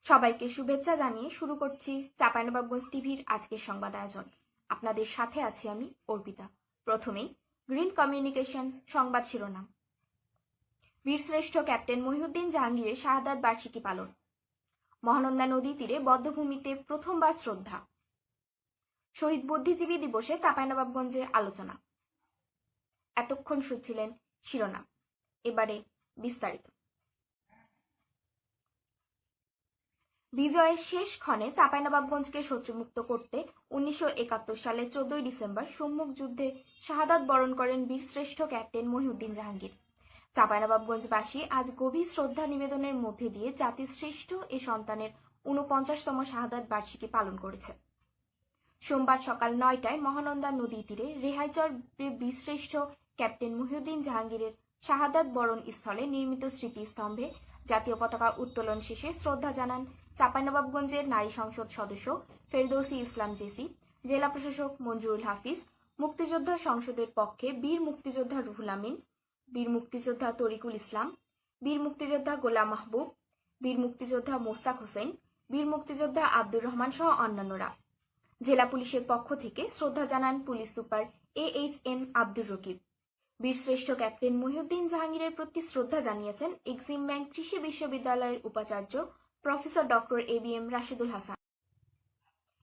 সবাইকে শুভেচ্ছা জানিয়ে শুরু করছি চাঁপাইনবাবগঞ্জ টিভির আজকের সংবাদ আয়োজন। আপনাদের সাথে আছি আমি অর্পিতা। প্রথমেই গ্রিন কমিউনিকেশন সংবাদ শিরোনাম। বীরশ্রেষ্ঠ ক্যাপ্টেন মহিউদ্দিন জাহাঙ্গীরের শাহাদাত বার্ষিকী পালন। মহানন্দা নদী তীরে বদ্ধভূমিতে প্রথমবার শ্রদ্ধা। শহীদ বুদ্ধিজীবী দিবসে চাঁপাইনবাবগঞ্জে আলোচনা। এতক্ষণ শুনছিলেন শিরোনাম, এবারে বিস্তারিত। বিজয়ের শেষ ক্ষণে চাঁপাইনবাবগঞ্জকে শত্রুমুক্ত করতে 1971 সালে 14 ডিসেম্বর সম্মুখ যুদ্ধে শাহাদাত বরণ করেন বীরশ্রেষ্ঠ ক্যাপ্টেন মহিউদ্দিন জাহাঙ্গীর। চাঁপাইনবাবগঞ্জবাসী আজ গভীর শ্রদ্ধা নিবেদনের মধ্যে দিয়ে জাতির শ্রেষ্ঠ এ সন্তানের 49তম শাহাদাত বার্ষিকী পালন করেছে। সোমবার সকাল 9টায় মহানন্দা নদী তীরে রেহাইচর বীরশ্রেষ্ঠ ক্যাপ্টেন মহিউদ্দিন জাহাঙ্গীরের শাহাদাত বরণ স্থলে নির্মিত স্মৃতিস্তম্ভে জাতীয় পতাকা উত্তোলন শেষে শ্রদ্ধা জানান চাঁপাইনবাবগঞ্জের নারী সংসদ সদস্য ফেরদৌসী ইসলাম জেসি, জেলা প্রশাসক মঞ্জুরুল হাফিজ, মুক্তিযোদ্ধা সংসদের পক্ষে বীর মুক্তিযোদ্ধা রুহুল আমিন, বীর মুক্তিযোদ্ধা তরিকুল ইসলাম, বীর মুক্তিযোদ্ধা গোলাম মাহবুব, বীর মুক্তিযোদ্ধা মোস্তাক হোসেন, বীর মুক্তিযোদ্ধা আব্দুর রহমান সহ অন্যান্যরা। জেলা পুলিশের পক্ষ থেকে শ্রদ্ধা জানান police super AHM Abdur Rakib. বীরশ্রেষ্ঠ ক্যাপ্টেন মহিউদ্দিন জাহাঙ্গীরের প্রতি শ্রদ্ধা জানিয়েছেন এক্সিম ব্যাংক কৃষি বিশ্ববিদ্যালয়ের উপাচার্য professor doctor ABM Rashidul Hasan.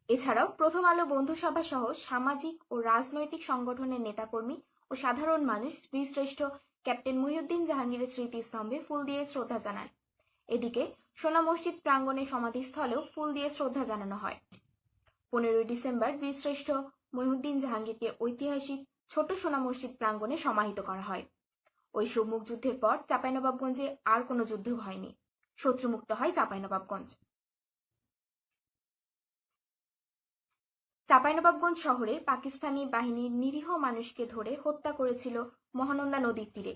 এছাড়াও প্রথম আলো বন্ধুসভা সহ সামাজিক ও রাজনৈতিক সংগঠনের নেতাকর্মী ও সাধারণ মানুষ বীরশ্রেষ্ঠ ক্যাপ্টেন মহিউদ্দিন জাহাঙ্গীরের স্মৃতিস্তম্ভে ফুল দিয়ে শ্রদ্ধা জানান। এদিকে সোনা মসজিদ প্রাঙ্গণে সমাধিস্থলেও ফুল দিয়ে শ্রদ্ধা জানানো হয়। 15 ডিসেম্বর বীরশ্রেষ্ঠ মহিউদ্দিন জাহাঙ্গীরকে ঐতিহাসিক ছোট সোনা মসজিদ প্রাঙ্গণে সমাহিত করা হয়। ওই সম্মুখ যুদ্ধের পর চাঁপাইনবাবগঞ্জে আর কোনো যুদ্ধ হয়নি, শত্রুমুক্ত হয় চাঁপাইনবাবগঞ্জ। চাঁপাইনবাবগঞ্জ শহরের পাকিস্তানি বাহিনীর নিরীহ মানুষকে ধরে হত্যা করেছিল মহানন্দা নদীর তীরে।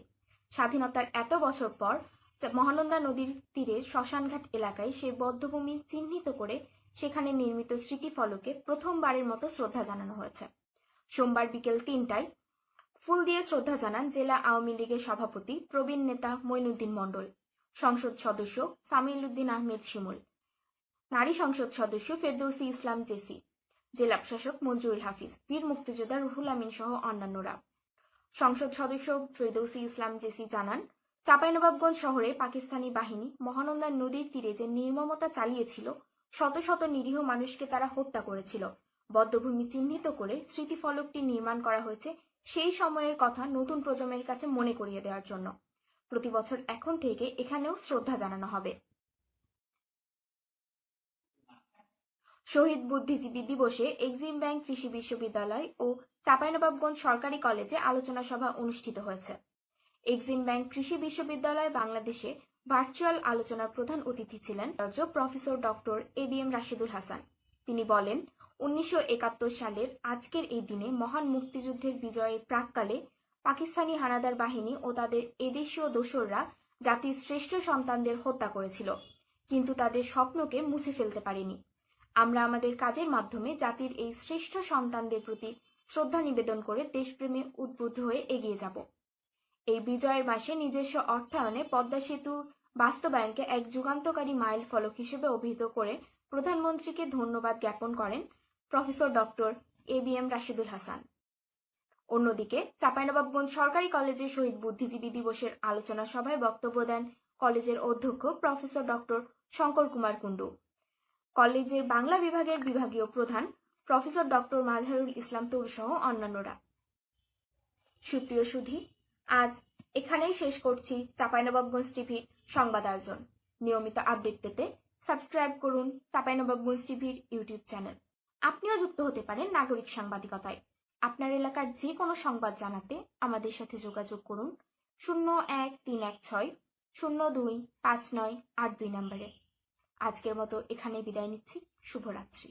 স্বাধীনতার এত বছর পর মহানন্দা নদীর তীরে শ্মশানঘাট এলাকায় সেই বধ্যভূমি চিহ্নিত করে সেখানে নির্মিত স্মৃতিফলকে প্রথমবারের মতো শ্রদ্ধা জানানো হয়েছে। সোমবার বিকেল 3টায় ফুল দিয়ে শ্রদ্ধা জানান জেলা আওয়ামী লীগের সভাপতি প্রবীণ নেতা মঈনুদ্দিন মণ্ডল, সংসদ সদস্য সামিল উদ্দিন আহমেদ শিমুল, নারী সংসদ সদস্য ফেরদৌসী ইসলাম জেসি, জেলা প্রশাসক মঞ্জুরুল হাফিজ, বীর মুক্তিযোদ্ধা রুহুল আমিন সহ অন্যান্যরা। সংসদ সদস্য ফেরদৌসী ইসলাম জেসি জানান, চাঁপাইনবাবগঞ্জ শহরে পাকিস্তানি বাহিনী মহানন্দা নদীর তীরে যে নির্মমতা চালিয়েছিল, শত শত নিরীহ মানুষকে তারা হত্যা করেছিল। বধ্যভূমি চিহ্নিত করে স্মৃতিফলকটি নির্মাণ করা হয়েছে সেই সময়ের কথা নতুন প্রজন্মের কাছে মনে করিয়ে দেওয়ার জন্য। প্রতি বছর এখন থেকে এখানেও শ্রদ্ধা জানানো হবে। শহীদ বুদ্ধিজীবী দিবসে এক্সিম ব্যাংক কৃষি বিশ্ববিদ্যালয় ও চাঁপাইনবাবগঞ্জ সরকারি কলেজে আলোচনা সভা অনুষ্ঠিত হয়েছে। এক্সিম ব্যাংক কৃষি বিশ্ববিদ্যালয় বাংলাদেশে ভার্চুয়াল আলোচনার প্রধান অতিথি ছিলেন professor doctor ABM Rashidul Hasan. তিনি বলেন, 1971 সালের আজকের এই দিনে মহান মুক্তিযুদ্ধের বিজয়ের প্রাক্কালে পাকিস্তানি হানাদার বাহিনী ও তাদের এদেশীয় দোসররা জাতির শ্রেষ্ঠ সন্তানদের হত্যা করেছিল, কিন্তু তাদের স্বপ্নকে মুছে ফেলতে পারেনি। আমরা আমাদের কাজের মাধ্যমে জাতির এই শ্রেষ্ঠ সন্তানদের প্রতি শ্রদ্ধা নিবেদন করে দেশপ্রেমে উদ্বুদ্ধ হয়ে এগিয়ে যাব। এই বিজয়ের মাসে নিজস্ব অর্থায়নে পদ্মা সেতু বাস্তবায়নকে এক যুগান্তকারী মাইল ফলক হিসেবে অভিহিত করে প্রধানমন্ত্রীকে ধন্যবাদ জ্ঞাপন করেন professor doctor ABM Rashidul Hasan. অন্যদিকে চাঁপাইনবাবগঞ্জ সরকারি কলেজের শহীদ বুদ্ধিজীবী দিবসের আলোচনা সভায় বক্তব্য দেন কলেজের অধ্যক্ষ প্রফেসর ডক্টর শঙ্কর কুমার কুণ্ডু, কলেজের বাংলা বিভাগের বিভাগীয় প্রধান প্রফেসর ডক্টর মাজহারুল ইসলাম তরু সহ অন্যান্যরা। সুপ্রিয় সুধী, আজ এখানেই শেষ করছি চাঁপাইনবাবগঞ্জ টিভির সংবাদ আয়োজন। নিয়মিত আপডেট পেতে সাবস্ক্রাইব করুন চাঁপাইনবাবগঞ্জ টিভির ইউটিউব চ্যানেল। আপনিও যুক্ত হতে পারেন নাগরিক সাংবাদিকতায়। আপনার এলাকার যে কোনো সংবাদ জানাতে আমাদের সাথে যোগাযোগ করুন 0131602598 নম্বরে। আজকের মতো এখানেই বিদায় নিচ্ছি। শুভরাত্রি।